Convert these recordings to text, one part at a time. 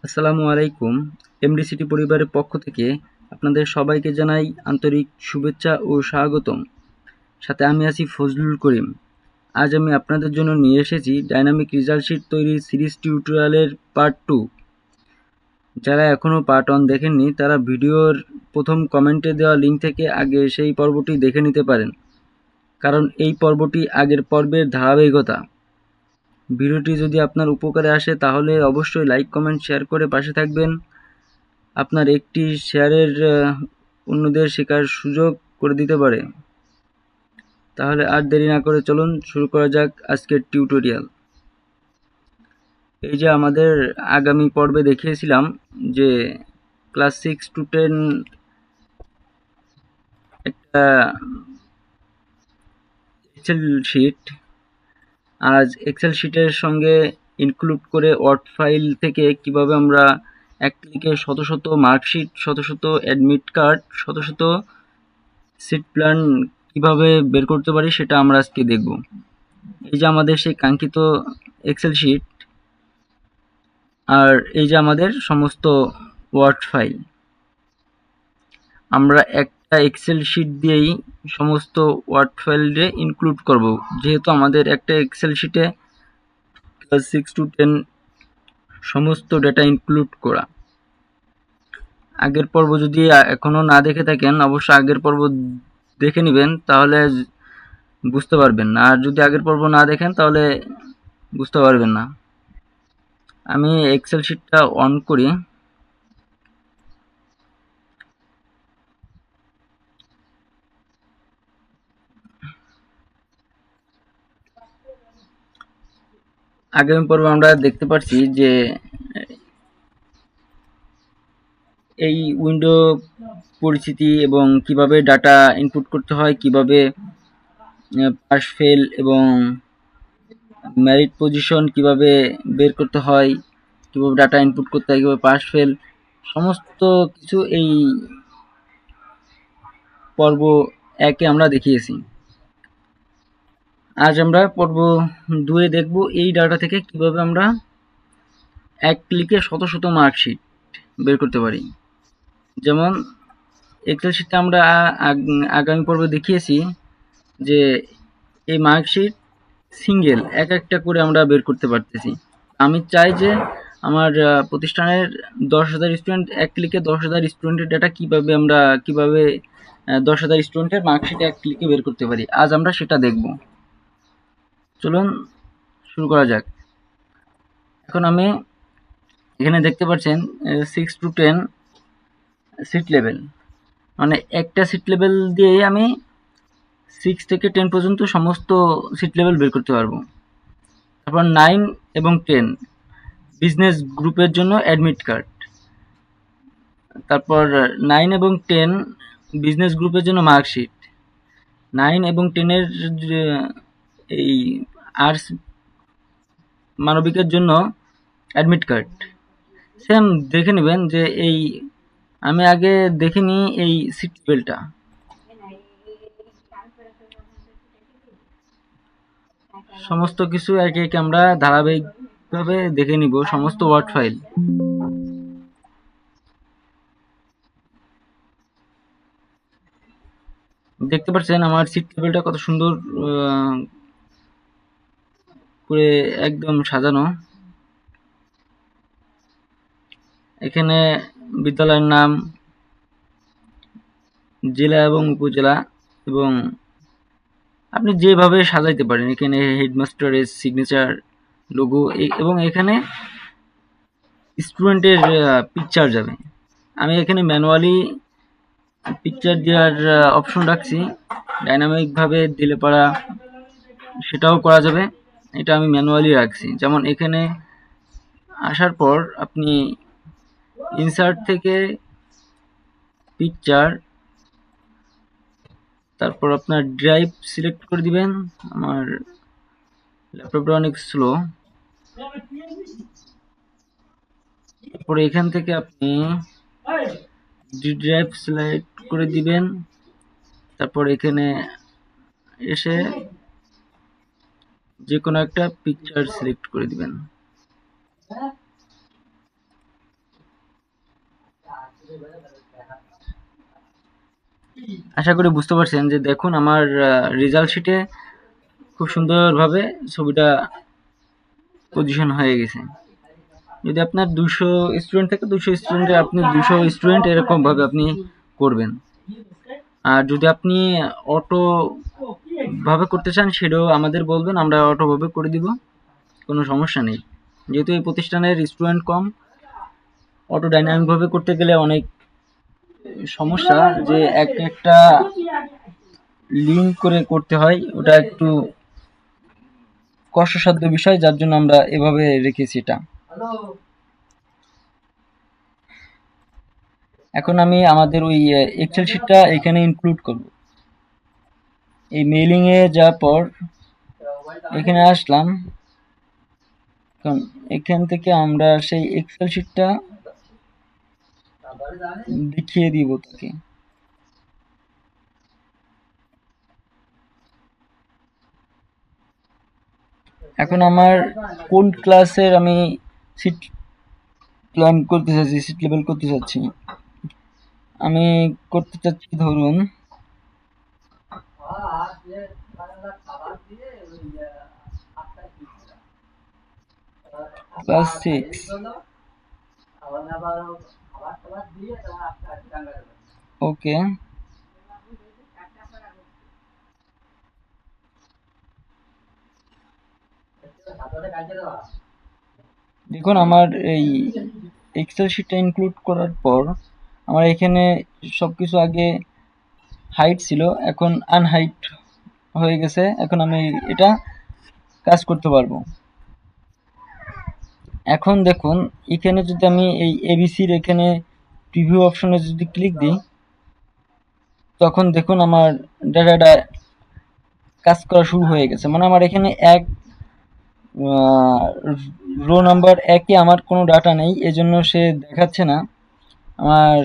আসসালামু আলাইকুম। MD city পরিবারের পক্ষ থেকে আপনাদের সবাইকে জানাই আন্তরিক শুভেচ্ছা ও স্বাগতম। সাথে আমি আছি ফজলুল করিম। আজ আমি আপনাদের জন্য নিয়ে এসেছি ডাইনামিক রেজাল্ট শিট তৈরির সিরিজ টিউটোরিয়ালের পার্ট 2। যারা এখনও পার্ট 1 দেখেননি তারা ভিডিওর প্রথম কমেন্টে দেওয়া লিঙ্ক থেকে আগে সেই পর্বটি দেখে নিতে পারেন, কারণ এই পর্বটি আগের পর্বের ধারাবাহিকতা। ভিডিওটি যদি আপনার উপকারে আসে তাহলে অবশ্যই লাইক, কমেন্ট, শেয়ার করে পাশে থাকবেন। আপনার একটি শেয়ারের অন্যদের শেখার সুযোগ করে দিতে পারে। তাহলে আর দেরি না করে চলুন শুরু করা যাক আজকের টিউটোরিয়াল। এই যে আমাদের আগামী পর্বে দেখিয়েছিলাম যে ক্লাস 6 to 10 একটা এক্সেল শিট, আজ এক্সেল শিটের সঙ্গে ইনক্লুড করে ওয়ার্ড ফাইল থেকে কিভাবে আমরা এক ক্লিকে শত শত মার্কশিট, শত শত অ্যাডমিট কার্ড, শত শত সিট প্ল্যান কিভাবে বের করতে পারি সেটা আমরা আজকে দেখব। এই যে আমাদের সেই কাঙ্ক্ষিত এক্সেল শিট, আর এই যে আমাদের সমস্ত ওয়ার্ড ফাইল। আমরা একটা এক্সেল শিট দিয়েই সমস্ত ওয়ার্ড ফাইলে ইনক্লুড করব, যেহেতু আমাদের একটা এক্সেল শিটে ক্লাস 6 to 10 সমস্ত ডেটা ইনক্লুড করা। আগের পর্ব যদি এখনো না দেখে থাকেন অবশ্যই আগের পর্ব দেখে নেবেন, তাহলে বুঝতে পারবেন না। আর যদি আগের পর্ব না দেখেন তাহলে বুঝতে পারবেন না। আমি এক্সেল শিটটা অন করি। আগামী পর্বে আমরা দেখতে পাচ্ছি যে এই উইন্ডো পরিচিতি এবং কিভাবে ডাটা ইনপুট করতে হয়, কিভাবে পাস ফেল এবং মেরিট পজিশন কিভাবে বের করতে হয়, কিভাবে ডাটা ইনপুট করতে হয়, কিভাবে পাস ফেল, সমস্ত কিছু এই পর্ব একে আমরা দেখিয়েছি। আজ আমরা পর্ব 2 দেখব এই ডাটা থেকে কিভাবে আমরা এক ক্লিকে শত শত মার্কশিট বের করতে পারি। যেমন এক্সেল শিটে আমরা আগামী পর্বে দেখিয়েছি যে এই মার্কশিট সিঙ্গেল এক একটা করে আমরা বের করতে পারতেছি। আমি চাই যে আমার প্রতিষ্ঠানের 10,000 স্টুডেন্ট এক ক্লিকে 10,000 স্টুডেন্টের ডাটা কিভাবে 10,000 স্টুডেন্টের মার্কশিট এক ক্লিকে বের করতে পারি। আজ আমরা সেটা দেখব। চলুন শুরু করা যাক। এখন আমি এখানে দেখতে পাচ্ছেন 6 to 10 সিট লেভেল, মানে একটা সিট লেভেল দিয়ে আমি 6 থেকে 10 পর্যন্ত সমস্ত সিট লেভেল বের করতে পারবো। তারপর 9 এবং 10 বিজনেস গ্রুপের জন্য অ্যাডমিট কার্ড। তারপর 9 এবং 10 বিজনেস গ্রুপের জন্য মার্কশিট। 9 এবং 10 এর এই আর্টস মানবিকের জন্য অ্যাডমিট কার্ড। সেম দেখে নেবেন যে এই আমি আগে দেখে নিই এই সিট লেভেলটা। সমস্ত কিছু একে একে আমরা ধারাবাহিকভাবে দেখে নিব সমস্ত ওয়ার্ড ফাইল। দেখতে পাচ্ছেন আমার সিট লেভেলটা কত সুন্দর করে একদম সাজানো। এখানে বিদ্যালয়ের নাম, জেলা এবং উপজেলা, এবং আপনি যেভাবে সাজাইতে পারেন। এখানে হেডমাস্টারের সিগনেচার, লোগো, এবং এখানে স্টুডেন্টের পিকচার যাবে। আমি এখানে ম্যানুয়ালি পিকচার দেওয়ার অপশন রাখছি, ডাইনামিকভাবে দিলে পারা সেটাও করা যাবে। এটা আমি ম্যানুয়ালি রাখছি। যেমন এখানে আসার পর আপনি ইনসার্ট থেকে পিকচার, তারপর আপনার ড্রাইভ সিলেক্ট করে দিবেন। আমার ল্যাপটপটা অনেক স্লো। তারপরে এখান থেকে আপনি ড্রাইভ সিলেক্ট করে দিবেন। তারপর এখানে এসে যে কোনো একটা পিকচার সিলেক্ট করে দিবেন। আশা করি বুঝতে পারছেন যে দেখুন আমার রেজাল্ট শিটে খুব সুন্দরভাবে ছবিটা পজিশন হয়ে গেছে। যদি আপনার 200 স্টুডেন্ট থাকে 200 স্টুডেন্টে আপনি 200 স্টুডেন্ট এরকমভাবে আপনি করবেন। আর যদি আপনি অটো ভাবে করতে চান সেটাও আমাদের বলবেন, আমরা অটো ভাবে করে দিব, কোনো সমস্যা নেই। যেহেতু এই প্রতিষ্ঠানের স্টুডেন্ট কম, অটো ডাইনামিক ভাবে করতে গেলে অনেক সমস্যা, যে একটা লিঙ্ক করে করতে হয়, ওটা একটু কষ্টসাধ্য বিষয়, যার জন্য আমরা এভাবে রেখেছি এটা। এখন আমি আমাদের ওই এক্সেল শিটটা এখানে ইনক্লুড করব। এই মেইলিং এ যাওয়ার পর এখানে আসলাম, এখান থেকে আমরা সেই এক্সেল শিটটা দেখিয়ে দিব তাকে। এখন আমার কোন ক্লাসের আমি সিট প্ল্যান করতে চাচ্ছি, সিট লেভেল করতে চাচ্ছি, আমি করতে চাচ্ছি ধরুন ক্লাস 6। ওকে, দেখুন আমার এই এক্সেল শিটটা ইনক্লুড করার পর আমার এখানে সবকিছু আগে হাইট ছিল, এখন আনহাইট হয়ে গেছে। এখন আমি এটা কাজ করতে পারবো। এখন দেখুন এখানে যদি আমি এই এবিসির এখানে প্রিভিউ অপশনে যদি ক্লিক দিই, তখন দেখুন আমার ডাটাটা কাজ করা শুরু হয়ে গেছে। মানে আমার এখানে এক রো নাম্বার 1-এ আমার কোনো ডাটা নেই, এজন্য সে দেখাচ্ছে না। আমার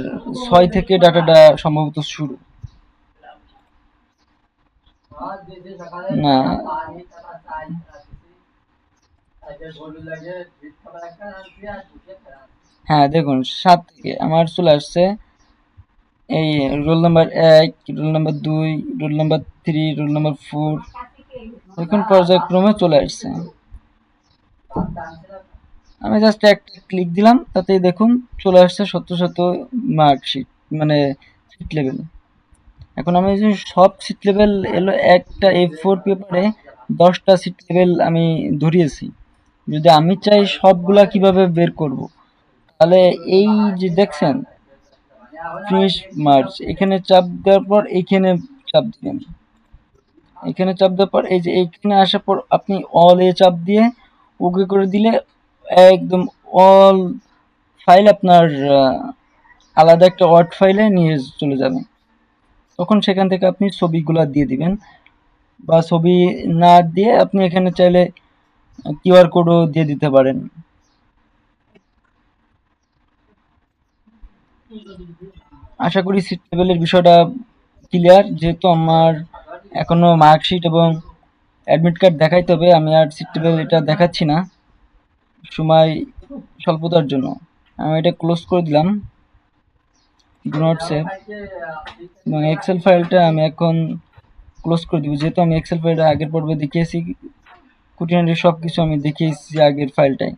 6 থেকে ডাটাটা সম্ভবত শুরু। না, হ্যাঁ দেখুন 7 থেকে আমার চলে আসছে এই roll number 1, roll number 2, roll number 3, roll number 4, এখন পর্যায়ক্রমে চলে আসছে। আমি জাস্ট একটা ক্লিক দিলাম, তাতেই দেখুন চলে আসছে শত শত মার্কশিট, মানে সিট লেভেল। এখন আমি যে সব সিট লেভেল এলো একটা A4 পেপারে 10টা সিট লেভেল আমি ধরিয়েছি। যদি আমি চাই সবগুলা কিভাবে বের করব, তাহলে এই যে দেখছেন ফিনিশ মার্চ, এখানে চাপ দেওয়ার পর এইখানে চাপ দিবেন। এখানে চাপ দেওয়ার পর এই যে এইখানে আসার পর আপনি অল এ চাপ দিয়ে ওকে করে দিলে একদম অল ফাইল আপনার আলাদা একটা ওয়ার্ড ফাইলে নিয়ে চলে যাবে। তখন সেখান থেকে আপনি ছবিগুলা দিয়ে দিবেন, বা ছবি না দিয়ে আপনি এখানে চাইলে কিউআর কোডও দিয়ে দিতে পারেন। আশা করি সিট লেভেলের বিষয়টা ক্লিয়ার। যেহেতু আমার এখনো মার্কশিট এবং অ্যাডমিট কার্ড দেখাইতে হবে, আমি আর সিট লেভেল এটা দেখাচ্ছি না সময় স্বল্পতার জন্য। আমি এটা ক্লোজ করে দিলাম, ডু নট সেভ, এবং এক্সেল ফাইলটা আমি এখন ক্লোজ করে দিব। যেহেতু আমি এক্সেল ফাইলটা আগের পর্বে দেখিয়েছি, খুঁটিনাটি সব কিছু আমি দেখিয়েছি আগের ফাইলটায়।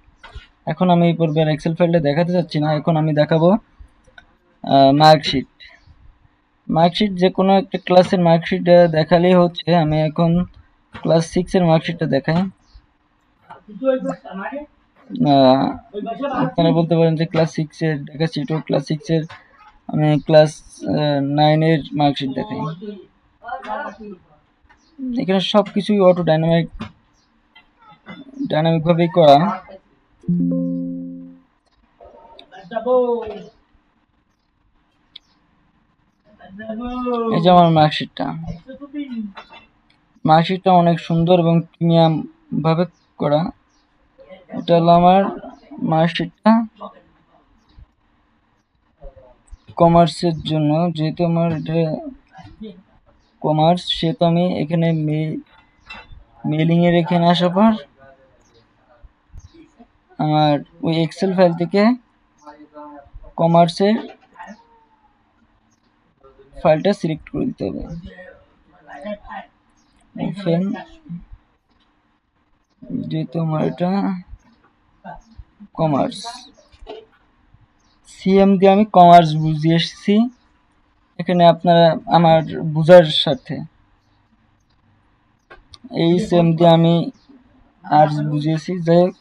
এখন আমি এই পর্বে আর এক্সেল ফাইলটা দেখাতে চাচ্ছি না, এখন আমি দেখাবো মার্কশিট। মার্কশিট যে কোনো একটা ক্লাসের মার্কশিট দেখালেই হচ্ছে। আমি এখন ক্লাস 6-এর মার্কশিটটা দেখাই। আপনারা বলতে পারেন যে ক্লাস 6-এর দেখাচ্ছি, তো ক্লাস 6-এর আমি ক্লাস 9-এর মার্কশিট দেখাই। এখানে সব কিছুই অটো ডাইনামিক ভাবেই করা। এই যে আমার মার্কশিটটা অনেক সুন্দর এবং প্রিমিয়াম ভাবে করা। এটা হলো আমার মার্কশিটটা কমার্সের জন্য। যেহেতু আমার এটা কমার্স, সেহেতু আমি এখানে মেলিং এর এখানে আসার পর আমার ওই এক্সেল ফাইল থেকে কমার্সের ফাইলটা সিলেক্ট করে দিতে হবে। ওপেন, যেহেতু আমার এটা কমার্স, সিএম দিয়ে আমি কমার্স বুঝিয়ে এসেছি এখানে আপনারা আমার বুঝার সাথে। এই সিএম দিয়ে আমি আর্টস বুঝিয়েছি। যাই হোক,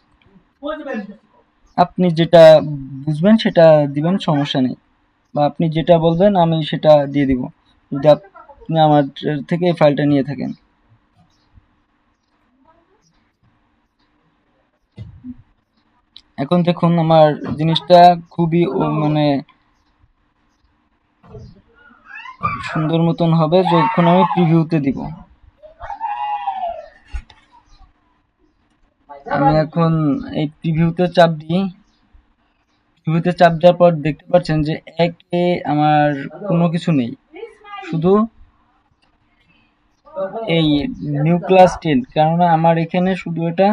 আপনি যেটা বুঝবেন সেটা দিবেন, সমস্যা নেই, বা আপনি যেটা বলবেন আমি সেটা দিয়ে দিব যদি আপনি আমার থেকে এই ফাইলটা নিয়ে থাকেন। এখন দেখুন আমার জিনিসটা খুবই মানে সুন্দর মতন হবে যখন আমি প্রিভিউতে দিব। আমি এখন এই প্রিভিউতে চাপ দিই। প্রিভিউতে চাপ দেওয়ার পর দেখতে পাচ্ছেন যে একে আমার কোনো কিছু নেই, শুধু এই নিউ ক্লাস 10, কেননা আমার এখানে শুধু এটা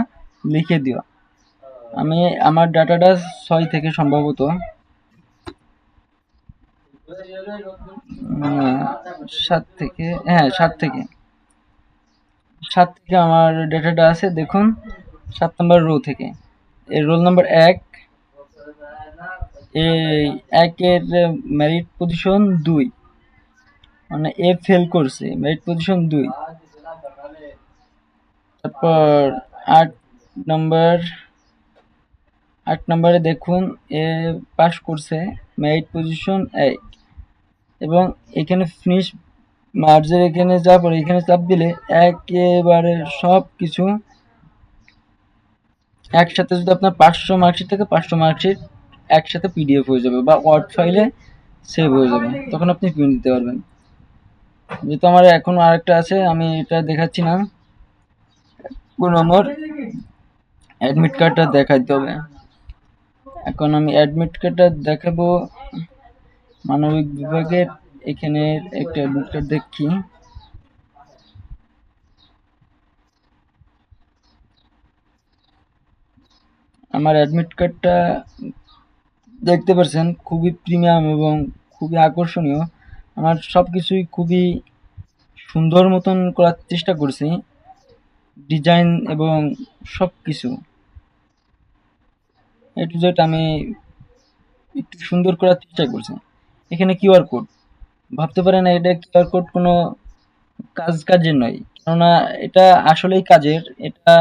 লিখে দেওয়া। আমি আমার ডাটাটা 6 থেকে সম্ভবত 7 থেকে, হ্যাঁ 7 থেকে আমার ডেটাটা আছে। দেখুন 7 নম্বর রো থেকে এই রোল নাম্বার 1, এই 1-এর মেরিট পজিশন 2, মানে এ ফেল করছে, মেরিট পজিশন 2। তারপর 8 নম্বর, 8 নম্বরে দেখুন এ পাস করছে, মেরিট পজিশন 8। এবং এখানে ফিনিশ মার্জের এখানে যাওয়ার পরে এখানে চাপ দিলে একেবারে সব কিছু একসাথে, যদি আপনার 500 মার্কশিট থেকে 500 মার্কশিট একসাথে পিডিএফ হয়ে যাবে বা ওয়ার্ড ফাইলে সেভ হয়ে যাবে, তখন আপনি প্রিন্ট দিতে পারবেন। যেহেতু আমার এখন আরেকটা আছে, আমি এটা দেখাচ্ছি না, আমার অ্যাডমিট কার্ডটা দেখাইতে হবে। এখন আমি অ্যাডমিট কার্ডটা দেখাবো মানবিক বিভাগের। এখানে একটা অ্যাডমিট কার্ড দেখি, আমার অ্যাডমিট কার্ডটা দেখতে পাচ্ছেন খুবই প্রিমিয়াম এবং খুবই আকর্ষণীয়। আমার সব কিছুই খুবই সুন্দর মতন করার চেষ্টা করছি, ডিজাইন এবং সব কিছু এ টু জেড আমি একটু সুন্দর করার চেষ্টা করছি। এখানে কিউআর কোড, ভাবতে পারেন এটা কিউআর কোড কোনো কাজের নয়, কেননা এটা আসলেই কাজের। এটা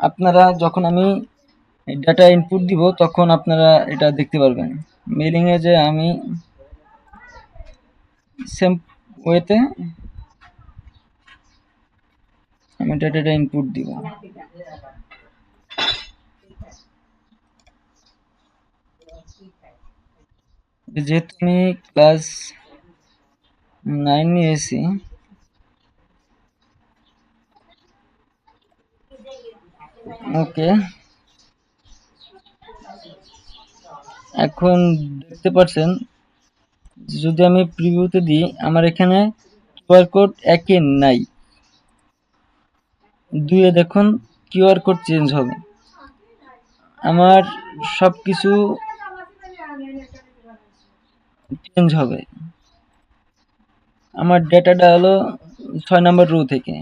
আপনারা যখন আমি ডাটা ইনপুট দিব তখন আপনারা এটা দেখতে পারবেন। মেলিং এ যে আমি সেম ওয়েতে আমি ডাটাটা ইনপুট দিব। যেহেতু আমি ক্লাস 9 নিয়েছি, ওকে, এখন দেখতে পাচ্ছেন যদি আমি প্রিভিউতে দিই আমার এখানে কিউআর কোড 1-এ নাই, 2-এ দেখুন কিউআর কোড চেঞ্জ হবে। আমার সব কিছু চেঞ্জ হবে। আমার ডেটাটা হলো 6 নম্বর রো থেকে,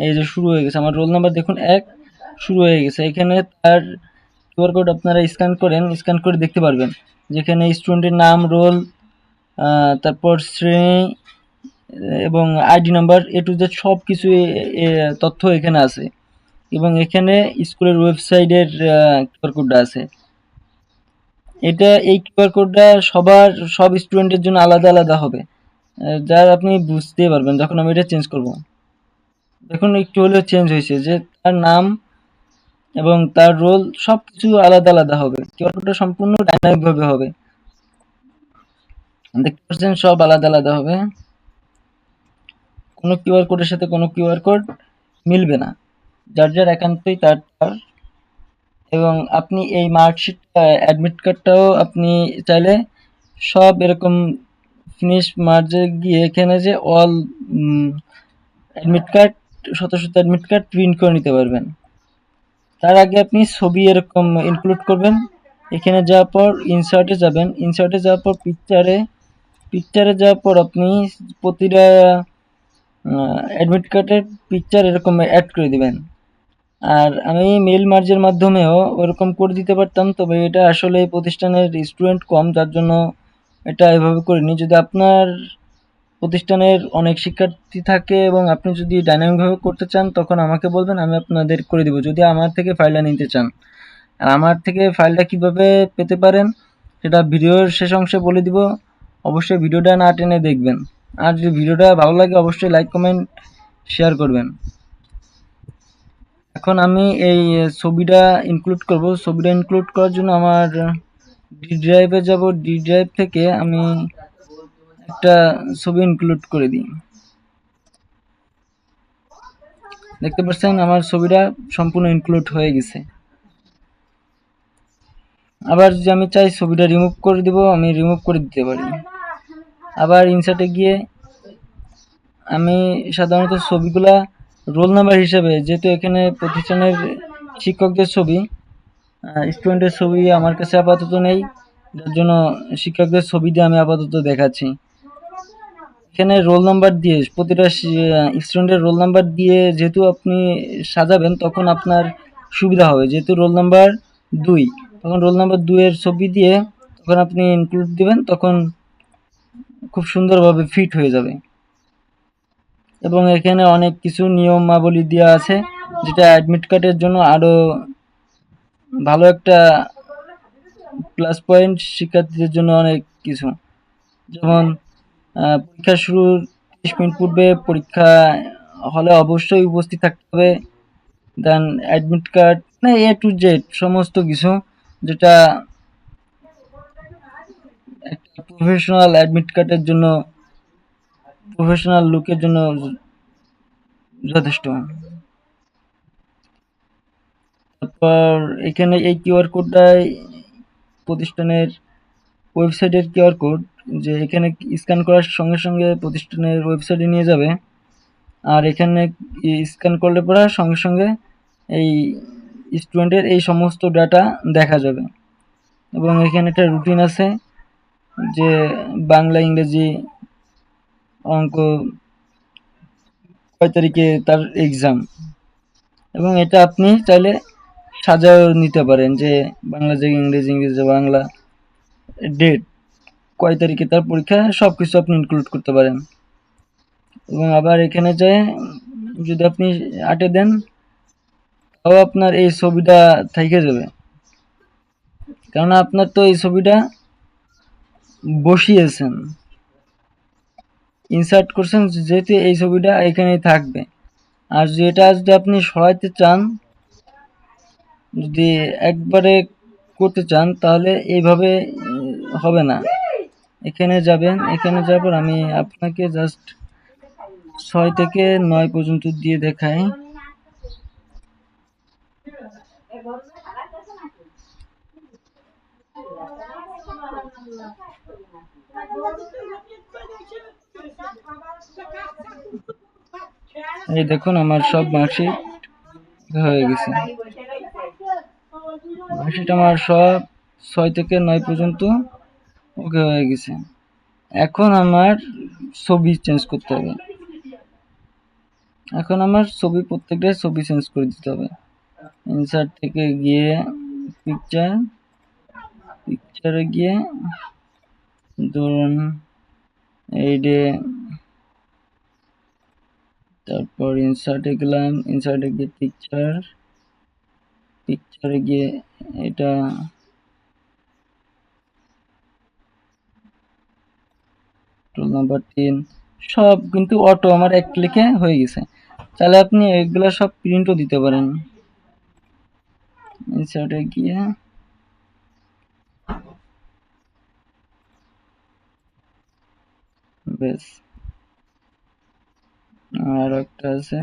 এই যে শুরু হয়ে গেছে আমার রোল নাম্বার, দেখুন 1 শুরু হয়ে গেছে। এখানে তার কিউআর কোড আপনারা স্ক্যান করে দেখতে পারবেন, যেখানে স্টুডেন্টের নাম, রোল, তারপর শ্রেণী এবং ID number, A to Z সব কিছু তথ্য এখানে আছে। এবং এখানে স্কুলের ওয়েবসাইটের কিউআর কোডটা আছে। এই কিউআর কোডটা সব স্টুডেন্টের জন্য আলাদা আলাদা হবে, যার আপনি বুঝতেই পারবেন যখন আমি এটা চেঞ্জ করব। দেখুন একটু হলেও চেঞ্জ হয়েছে, যে তার নাম এবং তার রোল সবকিছু আলাদা আলাদা হবে। কিউআর কোডটা সম্পূর্ণ ডাইনামিক ভাবে হবে, দেখতে পাচ্ছেন সব আলাদা আলাদা হবে। কোনো কিউআর কোডের সাথে কোনো কিউআর কোড মিলবে না, যার যার একান্তই তার। এবং আপনি এই মার্কশিট অ্যাডমিট কার্ডটাও আপনি চাইলে সব এরকম ফিনিশ মার্জে গিয়ে এখানে যে অল অ্যাডমিট কার্ড, শত শত অ্যাডমিট কার্ড প্রিন্ট করে নিতে পারবেন। তার আগে আপনি ছবি এরকম ইনক্লুড করবেন, এখানে যাওয়ার পর ইনসার্টে যাবেন, ইনসার্টে যাওয়ার পর পিকচারে পিকচারে যাওয়ার পর আপনি প্রতিটা অ্যাডমিট কার্ডের পিকচার এরকম অ্যাড করে দিবেন। আর আমি মেল মার্জের মাধ্যমেও ওরকম করে দিতে পারতাম, তবে এটা আসলে এই প্রতিষ্ঠানের স্টুডেন্ট কম, যার জন্য এটা এভাবে করিনি। যদি আপনার প্রতিষ্ঠানের অনেক শিক্ষার্থী থাকে এবং আপনি যদি ডাইনামিকভাবে করতে চান, তখন আমাকে বলবেন, আমি আপনাদের করে দিব, যদি আমার থেকে ফাইলটা নিতে চান। আর আমার থেকে ফাইলটা কিভাবে পেতে পারেন সেটা ভিডিওর শেষ অংশে বলে দিব। অবশ্যই ভিডিওটা না টেনে দেখবেন। আর যদি ভিডিওটা ভালো লাগে অবশ্যই লাইক কমেন্ট শেয়ার করবেন। এখন আমি এই ছবিটা ইনক্লুড করব। ছবিটা ইনক্লুড করার জন্য আমার ডি ড্রাইভে যাব। ডি ড্রাইভ থেকে আমি একটা ছবি ইনক্লুড করে দিই। দেখতে পাচ্ছেন আমার ছবিটা সম্পূর্ণ ইনক্লুড হয়ে গেছে। আবার যদি আমি চাই ছবিটা রিমুভ করে দিব, আমি রিমুভ করে দিতে পারি। আবার ইনসার্টে গিয়ে আমি সাধারণত ছবিগুলা রোল নাম্বার হিসেবে, যেহেতু এখানে প্রতিষ্ঠানের শিক্ষকদের ছবি, স্টুডেন্টের ছবি আমার কাছে আপাতত নেই, যার জন্য শিক্ষকদের ছবি দিয়ে আমি আপাতত দেখাচ্ছি। এখানে রোল নাম্বার দিয়ে প্রতিটা স্টুডেন্টের রোল নাম্বার দিয়ে যেহেতু আপনি সাজাবেন, তখন আপনার সুবিধা হবে। যেহেতু রোল নাম্বার 2, তখন রোল নাম্বার 2 এর ছবি দিয়ে তখন আপনি ইনক্লুড দিবেন, তখন খুব সুন্দরভাবে ফিট হয়ে যাবে। এবং এখানে অনেক কিছু নিয়মাবলী দেওয়া আছে, যেটা অ্যাডমিট কার্ডের জন্য আরো ভালো একটা প্লাস পয়েন্ট, শিক্ষার্থীদের জন্য অনেক কিছু। যেমন পরীক্ষা শুরুর 30 মিনিট পূর্বে পরীক্ষা হলে অবশ্যই উপস্থিত থাকতে হবে। দেন অ্যাডমিট কার্ড, মানে এ টু জেড সমস্ত কিছু, যেটা একটা প্রফেশনাল অ্যাডমিট কার্ডের জন্য, প্রফেশনাল লুকের জন্য যথেষ্ট। তারপর এখানে এই কিউআর কোডটাই প্রতিষ্ঠানের ওয়েবসাইটের কিউআর কোড, যে এখানে স্ক্যান করার সঙ্গে সঙ্গে প্রতিষ্ঠানের ওয়েবসাইটে নিয়ে যাবে। আর এখানে স্ক্যান করলে পরে সঙ্গে সঙ্গে এই স্টুডেন্টের এই সমস্ত ডাটা দেখা যাবে। এবং এখানে একটা রুটিন আছে, যে বাংলা, ইংরেজি, অঙ্ক কয় তারিখে তার এক্সাম। এবং এটা আপনি চাইলে সাজাও নিতে পারেন, যে বাংলা যে ইংরেজি, ইংরেজি বাংলা, ডেট, কয় তারিখে তার পরীক্ষা, সব কিছু আপনি ইনক্লুড করতে পারেন। এবং আবার এখানে যে যদি আপনি আটে দেন, তাও আপনার এই ছবিটা থেকে যাবে, কারণ আপনার তো এই ছবিটা বসিয়েছেন, ইনসার্ট করছেন, যেহেতু এই ছবিটা এখানেই থাকবে। আর যেটা যদি আপনি সরাইতে চান, যদি একবারে করতে চান, তাহলে এইভাবে হবে না। এখানে যাবেন, এখানে যাওয়ার পর আমি আপনাকে জাস্ট 6 থেকে 9 পর্যন্ত দিয়ে দেখাই। এই দেখুন আমার সব মার্কশিট হয়ে গেছে। মার্কশিট আমার সব 6 থেকে 9 পর্যন্ত ওকে হয়ে গেছে। এখন আমার ছবি চেঞ্জ করতে হবে। এখন আমার ছবি, প্রত্যেকটা ছবি চেঞ্জ করে দিতে হবে। ইনসার্ট থেকে গিয়ে পিকচারে গিয়ে ধরুন এই ডে, তারপর ইনসার্টে গেলাম, ইনসার্টে গিয়ে পিকচারে গিয়ে এটা রোল নাম্বার 3, সব কিন্তু অটো আমার এক ক্লিকে হয়ে গেছে। তাহলে আপনি এগুলা সব প্রিন্টও দিতে পারেন। ইনসার্টে গিয়ে বেশ, আর একটা আছে,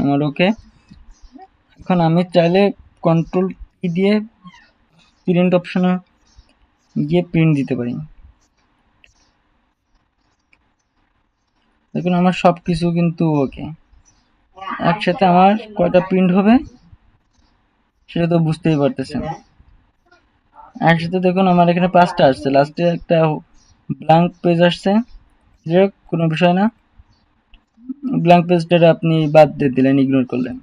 আমার ওকে। এখন আমি চাইলে কন্ট্রোল কি দিয়ে প্রিন্ট অপশনে গিয়ে প্রিন্ট দিতে পারি। দেখুন আমার সব কিছু কিন্তু ওকে। একসাথে আমার কয়টা প্রিন্ট হবে সেটা তো বুঝতেই পারতেছেন। একসাথে দেখুন আমার এখানে 5টা আসছে, লাস্টে একটা ব্ল্যাঙ্ক পেজ আসছে। যাই হোক, কোনো বিষয় না, ব্ল্যাঙ্ক পেজটা আপনি বাদ দিয়ে দিলেন, ইগনোর করলেন।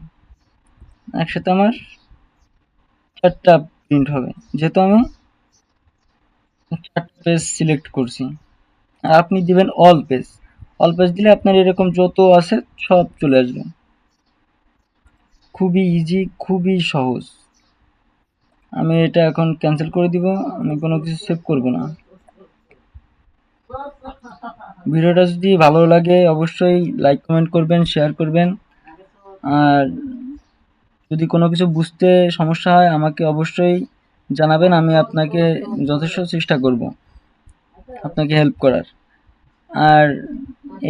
একসাথে আমার 4টা প্রিন্ট হবে, যেহেতু আমি 4টা পেজ সিলেক্ট করছি। আর আপনি দিবেন অল পেজ। অল পেজ দিলে আপনার এরকম যত আছে সব চলে আসবে। খুবই ইজি, খুবই সহজ। আমি এটা এখন ক্যান্সেল করে দিব, আমি কোনো কিছু সেভ করব না। ভিডিওটা যদি ভালো লাগে অবশ্যই লাইক কমেন্ট করবেন, শেয়ার করবেন। আর যদি কোনো কিছু বুঝতে সমস্যা হয় আমাকে অবশ্যই জানাবেন, আমি আপনাকে যথেষ্ট চেষ্টা করব আপনাকে হেল্প করার। আর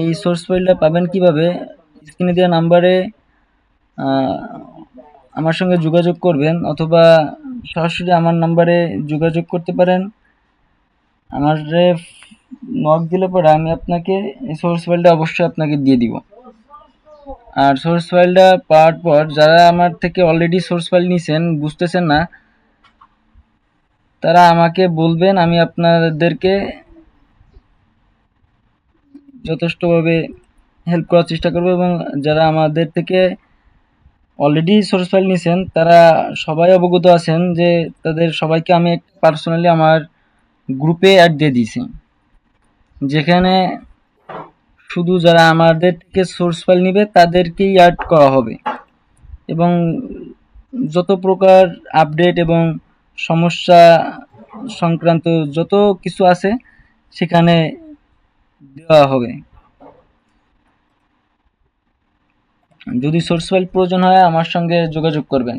এই সোর্স ফাইলটা পাবেন কিভাবে? স্ক্রিনে দেওয়া নাম্বারে আমার সঙ্গে যোগাযোগ করবেন, অথবা সরাসরি আমার নাম্বারে যোগাযোগ করতে পারেন। আমারে নক দিলে পরে আমি আপনাকে এই সোর্স ফাইলটা অবশ্যই আপনাকে দিয়ে দিব। আর সোর্স ফাইলটা পাওয়ার পর যারা আমার থেকে অলরেডি সোর্স ফাইল নিছেন, বুঝতেছেন না, তারা আমাকে বলবেন, আমি আপনাদেরকে যথেষ্টভাবে হেল্প করার চেষ্টা করব। এবং যারা আমাদের থেকে অলরেডি সোর্স ফাইল নিছেন তারা সবাই অবগত আছেন যে তাদের সবাইকে আমি পার্সোনালি আমার গ্রুপে অ্যাড দিয়ে দিয়েছি, যেখানে শুধু যারা আমাদের থেকে সোর্স ফাইল নিবে তাদেরকেই অ্যাড করা হবে, এবং যত প্রকার আপডেট এবং সমস্যা সংক্রান্ত যত কিছু আছে সেখানে দেওয়া হবে। যদি সোর্স ফাইল প্রয়োজন হয় আমার সঙ্গে যোগাযোগ করবেন,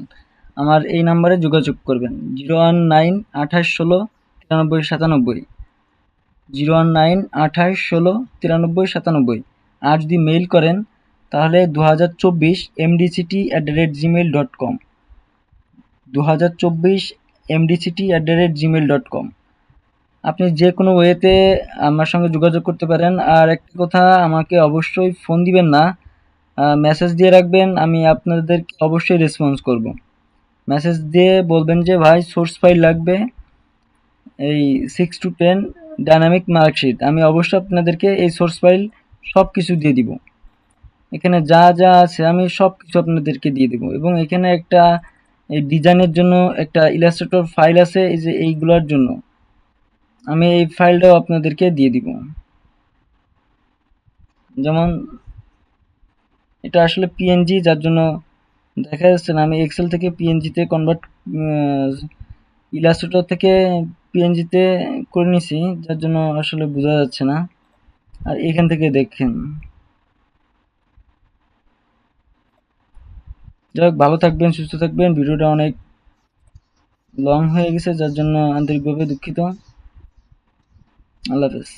আমার এই নাম্বারে যোগাযোগ করবেন 019 28 16 93 97, 019 28 16 93 97। আর যদি মেইল করেন তাহলে 2024 mdct@gmail.com, 2024 mdct@gmail.com। আপনি যে কোনো ওয়েতে আমার সঙ্গে যোগাযোগ করতে পারেন। আর একটা কথা, আমাকে অবশ্যই ফোন দিবেন না, মেসেজ দিয়ে রাখবেন, আমি আপনাদেরকে অবশ্যই রেসপন্স করব। মেসেজ দিয়ে বলবেন যে ভাই সোর্স ফাইল লাগবে, এই 6 to 10 ডাইনামিক মার্কশিট, আমি অবশ্যই আপনাদেরকে এই সোর্স ফাইল সব কিছু দিয়ে দিব। এখানে যা যা আছে আমি সব কিছু আপনাদেরকে দিয়ে দেবো। এবং এখানে একটা এই ডিজাইনের জন্য একটা ইলাস্ট্রেটর ফাইল আছে, এই যে এইগুলোর জন্য আমি এই ফাইলটাও আপনাদেরকে দিয়ে দিব। যেমন এটা আসলে পিএনজি, যার জন্য দেখা যাচ্ছে না, আমি এক্সেল থেকে পিএনজিতে কনভার্ট, ইলাস্ট্রেটর থেকে পিএনজিতে করে নিছি, যার জন্য আসলে বোঝা যাচ্ছে না। আর এখান থেকে দেখেন। যাই হোক, ভালো থাকবেন, সুস্থ থাকবেন। ভিডিওটা অনেক লং হয়ে গেছে, যার জন্য আন্তরিকভাবে দুঃখিত। আল্লাহ হাফেজ।